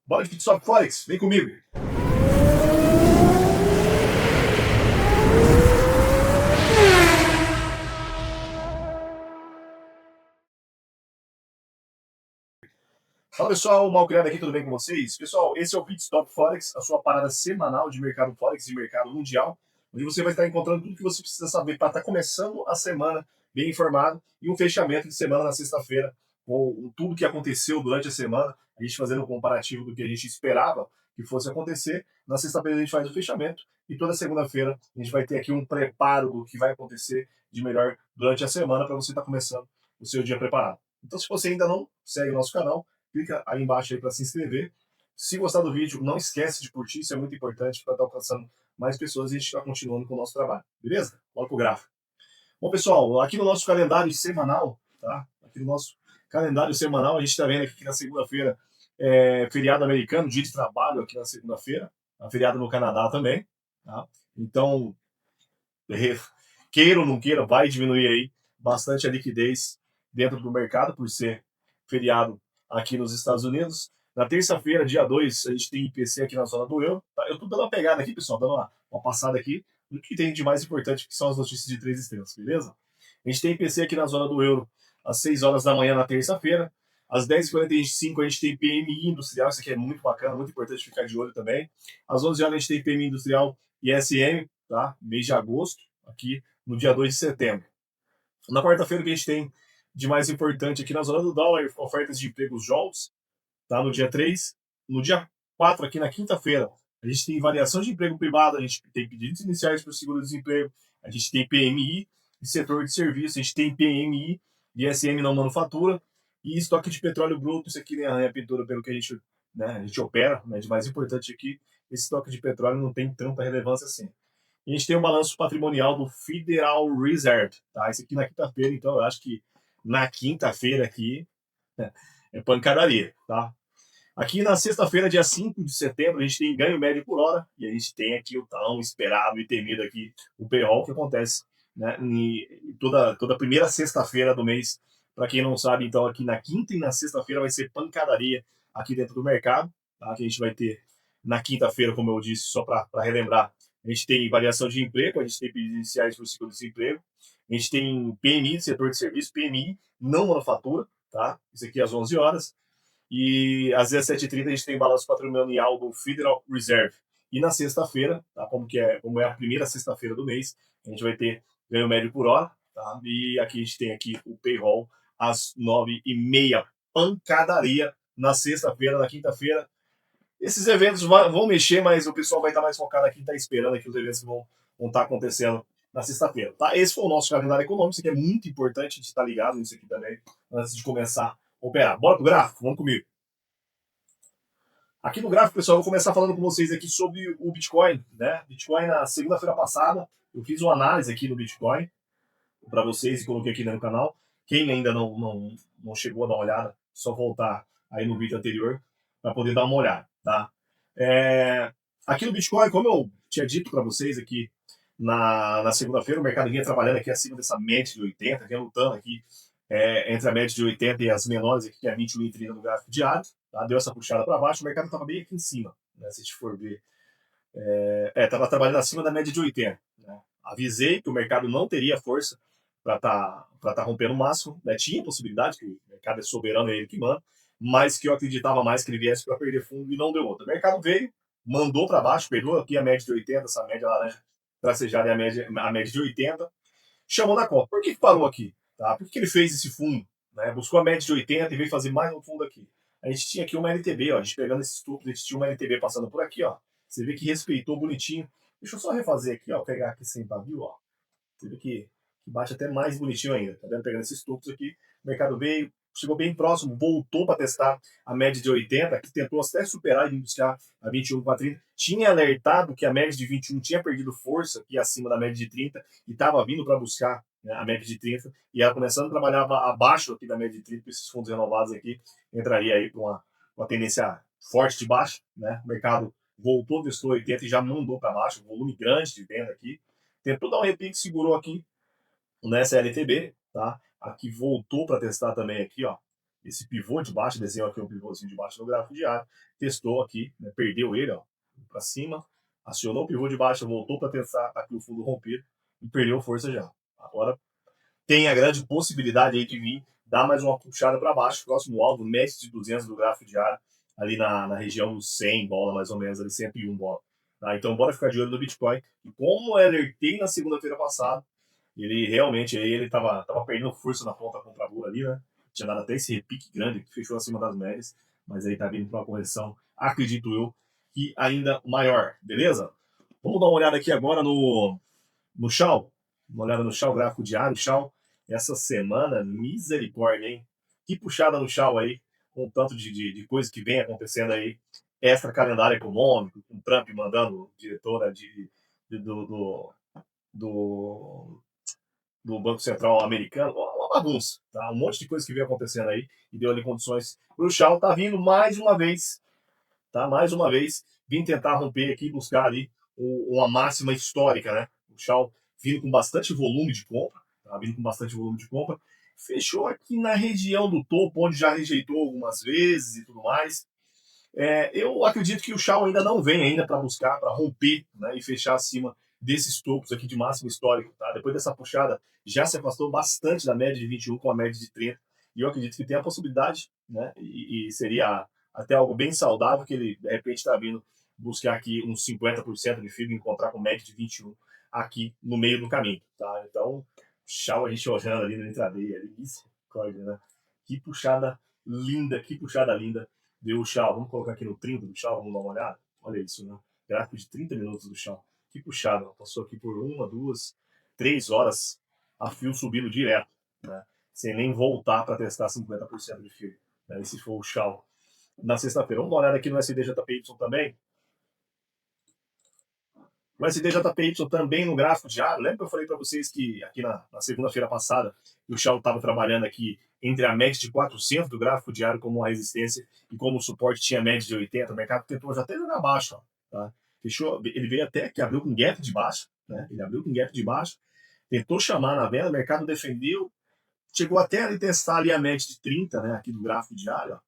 Bora de Stop Forex, vem comigo. Fala pessoal, Malcriado aqui, tudo bem com vocês? Pessoal, esse é o Pit Stop Forex, a sua parada semanal de mercado Forex e mercado mundial, onde você vai estar encontrando tudo que você precisa saber para estar começando a semana bem informado e um fechamento de semana na sexta-feira com tudo que aconteceu durante a semana, a gente fazendo um comparativo do que a gente esperava que fosse acontecer. Na sexta-feira a gente faz o fechamento e toda segunda-feira a gente vai ter aqui um preparo do que vai acontecer de melhor durante a semana para você estar começando o seu dia preparado. Então, se você ainda não segue o nosso canal, clica aí embaixo aí para se inscrever. Se gostar do vídeo, não esquece de curtir, isso é muito importante para estar alcançando mais pessoas e a gente está continuando com o nosso trabalho, beleza? Bora pro gráfico. Bom, pessoal, aqui no nosso calendário semanal, tá? Aqui no nosso calendário semanal, a gente está vendo aqui que na segunda-feira é feriado americano, dia de trabalho aqui na segunda-feira, feriado no Canadá também, tá? Então, queira ou não queira, vai diminuir aí bastante a liquidez dentro do mercado por ser feriado aqui nos Estados Unidos. Na terça-feira, dia 2, a gente tem IPC aqui na zona do euro. Tá? Eu tô dando uma pegada aqui, pessoal, dando uma passada aqui no que tem de mais importante, que são as notícias de 3 estrelas, beleza? A gente tem IPC aqui na zona do euro às 6 horas da manhã na terça-feira. Às 10h45 a gente tem PMI industrial, isso aqui é muito bacana, muito importante ficar de olho também. Às 11 horas a gente tem PMI industrial e SM, tá? Mês de agosto, aqui no dia 2 de setembro. Na quarta-feira, o que a gente tem de mais importante aqui na zona do dólar, ofertas de empregos jobs, tá? No dia 3. No dia 4, aqui na quinta-feira, a gente tem variação de emprego privado, a gente tem pedidos iniciais para o seguro-desemprego, a gente tem PMI de setor de serviço, a gente tem PMI de SM não manufatura e estoque de petróleo bruto, isso aqui é a pintura pelo que a gente opera, né? De mais importante aqui, esse estoque de petróleo não tem tanta relevância assim. E a gente tem o balanço patrimonial do Federal Reserve, tá? Esse aqui na quinta-feira, então eu acho que na quinta-feira aqui é pancadaria, tá? Aqui na sexta-feira, dia 5 de setembro, a gente tem ganho médio por hora e a gente tem aqui o tão esperado e temido aqui, o payroll que acontece, né, em toda primeira sexta-feira do mês. Para quem não sabe, então aqui na quinta e na sexta-feira vai ser pancadaria aqui dentro do mercado, tá? Que a gente vai ter na quinta-feira, como eu disse, só para relembrar, a gente tem variação de emprego, a gente tem pedidos iniciais para o seguro-desemprego, a gente tem PMI, setor de serviço, PMI, não manufatura, tá? Isso aqui às 11 horas. E às 17h30 a gente tem balanço patrimonial do Federal Reserve. E na sexta-feira, tá? Como é a primeira sexta-feira do mês, a gente vai ter ganho médio por hora, tá? E aqui a gente tem aqui o payroll às 9h30. Pancadaria na sexta-feira, na quinta-feira. Esses eventos vão mexer, mas o pessoal vai estar mais focado aqui, está esperando aqui os eventos que vão estar acontecendo na sexta-feira. Tá? Esse foi o nosso calendário econômico, isso aqui é muito importante de estar ligado nisso aqui também, antes de começar a operar. Bora pro gráfico? Vamos comigo. Aqui no gráfico, pessoal, eu vou começar falando com vocês aqui sobre o Bitcoin, né? Bitcoin na segunda-feira passada, eu fiz uma análise aqui do Bitcoin para vocês e coloquei aqui no canal. Quem ainda não chegou a dar uma olhada, só voltar aí no vídeo anterior para poder dar uma olhada, tá? Aqui no Bitcoin, como eu tinha dito para vocês aqui na segunda-feira, o mercado vinha trabalhando aqui acima dessa média de 80, vinha lutando aqui entre a média de 80 e as menores aqui, que é a 21 e 30 no gráfico diário, tá? Deu essa puxada para baixo, o mercado estava bem aqui em cima, né? Se a gente for ver, estava trabalhando acima da média de 80, né? Avisei que o mercado não teria força para tá rompendo o máximo, né? Tinha possibilidade, que o mercado é soberano, é ele que manda, mas que eu acreditava mais que ele viesse para perder fundo e não deu outra. O mercado veio, mandou para baixo, pegou aqui a média de 80, essa média laranja tracejada é a média de 80, chamou na conta. Por que parou aqui? Tá? Por que ele fez esse fundo? Né? Buscou a média de 80 e veio fazer mais um fundo aqui. A gente tinha aqui uma LTB, ó, a gente pegando esse estupro, a gente tinha uma LTB passando por aqui, ó. Você vê que respeitou bonitinho. Deixa eu só refazer aqui, ó, pegar aqui sem pavio, ó. Você vê que bate até mais bonitinho ainda. Tá vendo? Pegando esses tubos aqui, o mercado veio, chegou bem próximo, voltou para testar a média de 80, que tentou até superar e buscar a 21,30. Tinha alertado que a média de 21 tinha perdido força aqui acima da média de 30 e estava vindo para buscar, né, a média de 30, e ela começando a trabalhar abaixo aqui da média de 30, com esses fundos renovados aqui, entraria aí para uma tendência forte de baixo, né? O mercado voltou, testou 80 e já mandou para baixo, volume grande de venda aqui. Tentou dar um repique, segurou aqui nessa LTB, tá? Aqui voltou para testar também aqui, ó, esse pivô de baixo, desenho aqui um pivôzinho de baixo no gráfico diário, testou aqui, né, perdeu ele, ó, para cima, acionou o pivô de baixo, voltou para testar aqui o fundo rompido e perdeu força já. Agora tem a grande possibilidade aí de vir dar mais uma puxada para baixo, próximo alvo, médio de 200 do gráfico diário, ali na região dos 100 bola, mais ou menos, ali 101 bola. Tá? Então, bora ficar de olho no Bitcoin. E como eu alertei na segunda-feira passada, ele realmente aí ele tava perdendo força na ponta compradora ali, né? Tinha dado até esse repique grande que fechou acima das médias, mas aí tá vindo para uma correção, acredito eu, que ainda maior, beleza? Vamos dar uma olhada aqui agora no Shaw, uma olhada no Shaw, gráfico diário, Shaw, essa semana, misericórdia, hein? Que puxada no Shaw aí, com o tanto de coisa que vem acontecendo aí, extra calendário econômico, com Trump mandando diretora do, do Banco Central americano, uma bagunça, tá? Um monte de coisa que vem acontecendo aí e deu ali condições para o Shaw tá vindo mais uma vez, tá? Mais uma vez, vim tentar romper aqui, buscar ali uma máxima histórica, né? O Shaw vindo com bastante volume de compra, tá? Vindo com bastante volume de compra, fechou aqui na região do topo, onde já rejeitou algumas vezes e tudo mais. Eu acredito que o Shaw ainda não vem ainda para buscar, para romper, né, e fechar acima desses topos aqui de máximo histórico. Tá? Depois dessa puxada, já se afastou bastante da média de 21 com a média de 30. E eu acredito que tem a possibilidade, né, e seria até algo bem saudável que ele, de repente, está vindo buscar aqui uns 50% de fibra, encontrar com média de 21 aqui no meio do caminho. Tá? Então, Shaw a gente olhando ali no intraday, ali, misericórdia, né? Que puxada linda deu o Shaw. Vamos colocar aqui no 30 do Shaw, vamos dar uma olhada. Olha isso, né? Gráfico de 30 minutos do Shaw. Que puxada. Passou aqui por 1, 2, 3 horas a fio subindo direto, né? Sem nem voltar para testar 50% de fio. Né? Esse foi o Shaw na sexta-feira. Vamos dar uma olhada aqui no SDJPY também. O SDJPY também no gráfico diário. Lembra que eu falei para vocês que aqui na segunda-feira passada o Shaw estava trabalhando aqui entre a média de 400 do gráfico diário como uma resistência e como suporte tinha média de 80. O mercado tentou já até jogar abaixo. Ó, tá? Fechou, ele veio até que abriu com gap de baixo. Né? Ele abriu com gap de baixo, tentou chamar na venda, o mercado defendeu, chegou até a testar ali a média de 30, né, aqui do gráfico diário. Ó.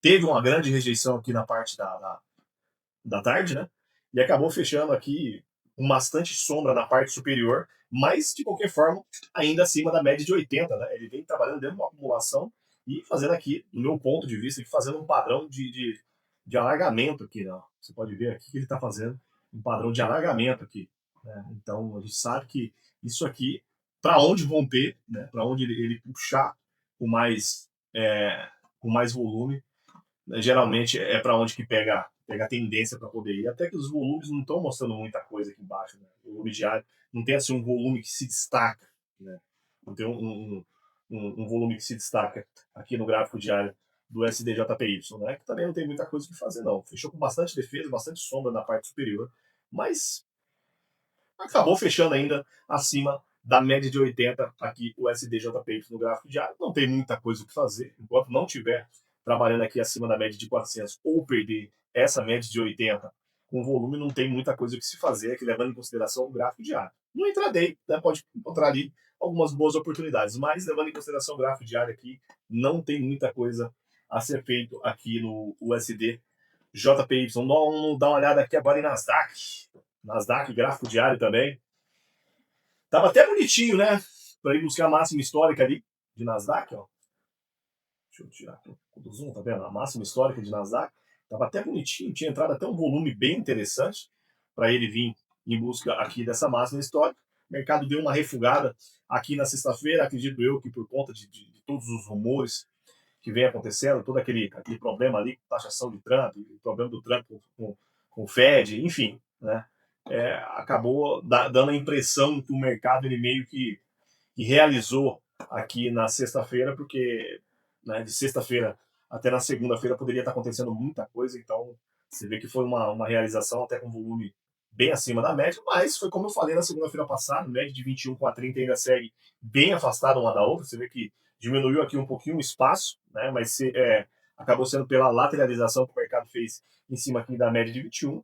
Teve uma grande rejeição aqui na parte da tarde, né? E acabou fechando aqui com bastante sombra na parte superior, mas de qualquer forma, ainda acima da média de 80, né? Ele vem trabalhando dentro de uma acumulação e fazendo aqui, do meu ponto de vista, fazendo um padrão de alargamento aqui, né? Você pode ver aqui que ele está fazendo um padrão de alargamento aqui. Né? Então a gente sabe que isso aqui, para onde romper, né? Para onde ele puxar com mais volume, geralmente é para onde que pega a tendência para poder ir. Até que os volumes não estão mostrando muita coisa aqui embaixo. Né? O volume diário não tem assim um volume que se destaca. Né? Não tem um volume que se destaca aqui no gráfico diário do SDJPY. Né? Que também não tem muita coisa que fazer, não. Fechou com bastante defesa, bastante sombra na parte superior. Mas acabou fechando ainda acima da média de 80 aqui o SDJPY no gráfico diário. Não tem muita coisa o que fazer. Enquanto não tiver trabalhando aqui acima da média de 400 ou perder essa média de 80 com volume, não tem muita coisa o que se fazer aqui, levando em consideração o gráfico diário. No intraday, né, pode encontrar ali algumas boas oportunidades, mas levando em consideração o gráfico diário aqui, não tem muita coisa a ser feito aqui no USD JPY. Vamos dar uma olhada aqui agora em Nasdaq. Nasdaq, gráfico diário também. Tava até bonitinho, né? Para ir buscar a máxima histórica ali de Nasdaq, ó. Deixa eu tirar aqui o zoom, tá vendo? A máxima histórica de Nasdaq. Tava até bonitinho, tinha entrado até um volume bem interessante para ele vir em busca aqui dessa máxima histórica. O mercado deu uma refugada aqui na sexta-feira, acredito eu que por conta de todos os rumores que vem acontecendo, todo aquele problema ali com taxação de Trump, o problema do Trump com o Fed, enfim, né? Acabou dando a impressão que o mercado ele meio que realizou aqui na sexta-feira, porque né, de sexta-feira até na segunda-feira poderia estar acontecendo muita coisa, então você vê que foi uma realização até com volume bem acima da média, mas foi como eu falei na segunda-feira passada, média de 21 com a 30 ainda segue bem afastada uma da outra, você vê que diminuiu aqui um pouquinho o espaço, né, mas acabou sendo pela lateralização que o mercado fez em cima aqui da média de 21,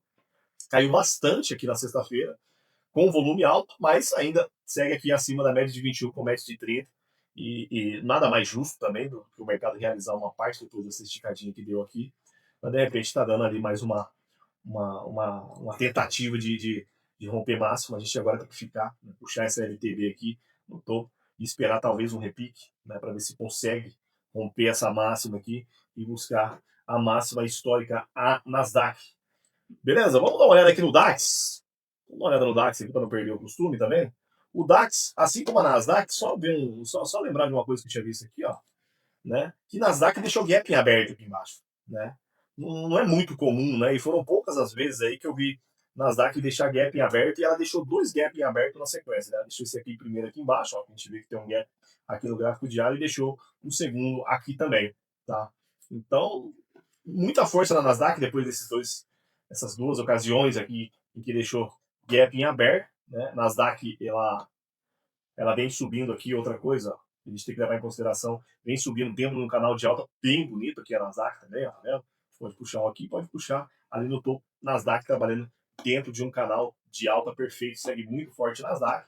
caiu bastante aqui na sexta-feira, com volume alto, mas ainda segue aqui acima da média de 21 com média de 30. e nada mais justo também do que o mercado realizar uma parte depois dessa esticadinha que deu aqui, mas de repente está dando ali mais uma tentativa de romper máximo. A gente agora tem que ficar, né, puxar essa LTB aqui no topo e esperar talvez um repique, né, para ver se consegue romper essa máxima aqui e buscar a máxima histórica, a Nasdaq. Beleza? Vamos dar uma olhada aqui no DAX. Vamos dar uma olhada no DAX aqui para não perder o costume também. O DAX, assim como a Nasdaq, só lembrar de uma coisa que eu tinha visto aqui, ó, né? Que Nasdaq deixou gap em aberto aqui embaixo, né? Não é muito comum, né? E foram poucas as vezes aí que eu vi Nasdaq deixar gap em aberto e ela deixou dois gap em aberto na sequência, né? Ela deixou esse aqui primeiro aqui embaixo, ó, a gente vê que tem um gap aqui no gráfico diário e deixou um segundo aqui também, tá? Então, muita força na Nasdaq depois essas duas ocasiões aqui em que deixou gap em aberto, né? Nasdaq, ela vem subindo aqui, outra coisa, ó, a gente tem que levar em consideração, vem subindo dentro de um canal de alta bem bonito aqui a Nasdaq também, ó, tá vendo? Pode puxar um aqui, pode puxar ali no topo, Nasdaq trabalhando dentro de um canal de alta perfeito, segue muito forte Nasdaq,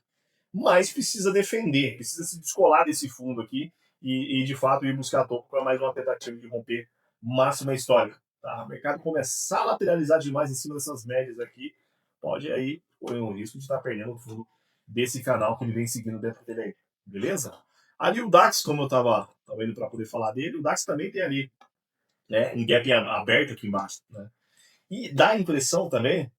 mas precisa defender, precisa se descolar desse fundo aqui e de fato ir buscar topo para mais uma tentativa de romper máxima histórica. Tá? O mercado começar a lateralizar demais em cima dessas médias aqui, pode aí correr um risco de estar perdendo o fundo desse canal que ele vem seguindo dentro dele aí. Beleza? Ali o DAX, como eu estava indo para poder falar dele, o DAX também tem ali, né, um gap aberto aqui embaixo. Né? E dá a impressão também,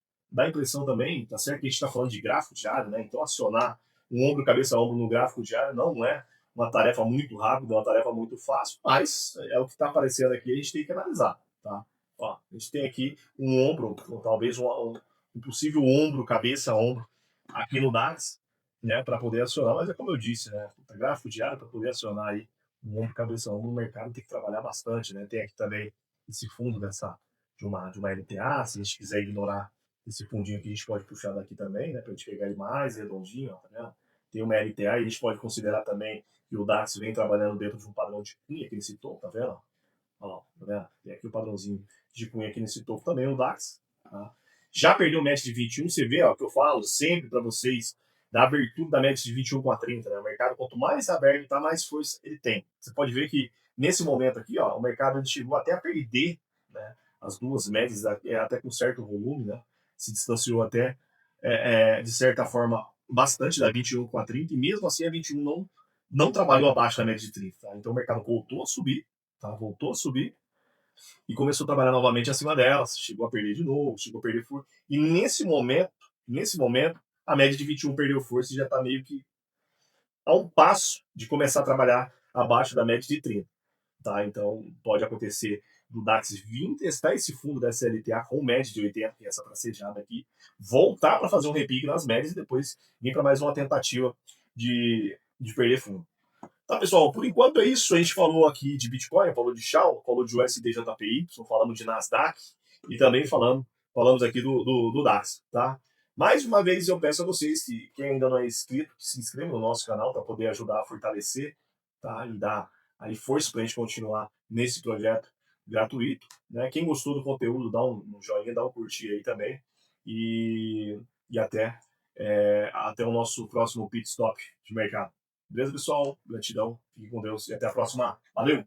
tá certo que a gente está falando de gráfico diário, né? Então acionar um ombro, cabeça a ombro no gráfico diário não é uma tarefa muito rápida, uma tarefa muito fácil, mas é o que está aparecendo aqui, a gente tem que analisar, tá? Ó, a gente tem aqui um ombro, ou talvez um possível ombro, cabeça, ombro, aqui no DAX, né, para poder acionar, mas é como eu disse, né, gráfico diário para poder acionar aí um ombro, cabeça, ombro no mercado tem que trabalhar bastante, né? Tem aqui também esse fundo de uma LTA, se a gente quiser ignorar esse fundinho aqui, a gente pode puxar daqui também, né, para a gente pegar ele mais redondinho, ó, tá vendo? Tem uma LTA e a gente pode considerar também que o DAX vem trabalhando dentro de um padrão de cunha aqui nesse topo, tá vendo? Ó, tá vendo? Tem aqui o padrãozinho de cunha aqui nesse topo também, o DAX. Tá? Já perdeu o match de 21, você vê, ó, que eu falo sempre para vocês da abertura da média de 21 com a 30, né? O mercado, quanto mais aberto tá, mais força ele tem. Você pode ver que nesse momento aqui, ó, o mercado chegou até a perder, né, as duas médias, até com certo volume, né? Se distanciou até, de certa forma, bastante da 21 com a 30, e mesmo assim a 21 não trabalhou abaixo da média de 30. Tá? Então o mercado voltou a subir, tá? Voltou a subir e começou a trabalhar novamente acima delas, chegou a perder de novo, chegou a perder força. E nesse momento, a média de 21 perdeu força e já está meio que a um passo de começar a trabalhar abaixo da média de 30. Tá? Então pode acontecer do DAX vir testar esse fundo da SLTA com média de 80, que é essa tracejada aqui, voltar para fazer um repique nas médias e depois vir para mais uma tentativa de perder fundo. Tá, pessoal, por enquanto é isso. A gente falou aqui de Bitcoin, falou de Shao, falou de USDJPY, falamos de Nasdaq e também falamos aqui do DAX, tá? Mais uma vez eu peço a vocês que quem ainda não é inscrito, que se inscreva no nosso canal para poder ajudar a fortalecer, tá? E dar aí força para a gente continuar nesse projeto gratuito, né? Quem gostou do conteúdo, dá um joinha, dá um curtir aí também e, e até o nosso próximo pit stop de mercado. Beleza, pessoal? Gratidão, fique com Deus e até a próxima. Valeu!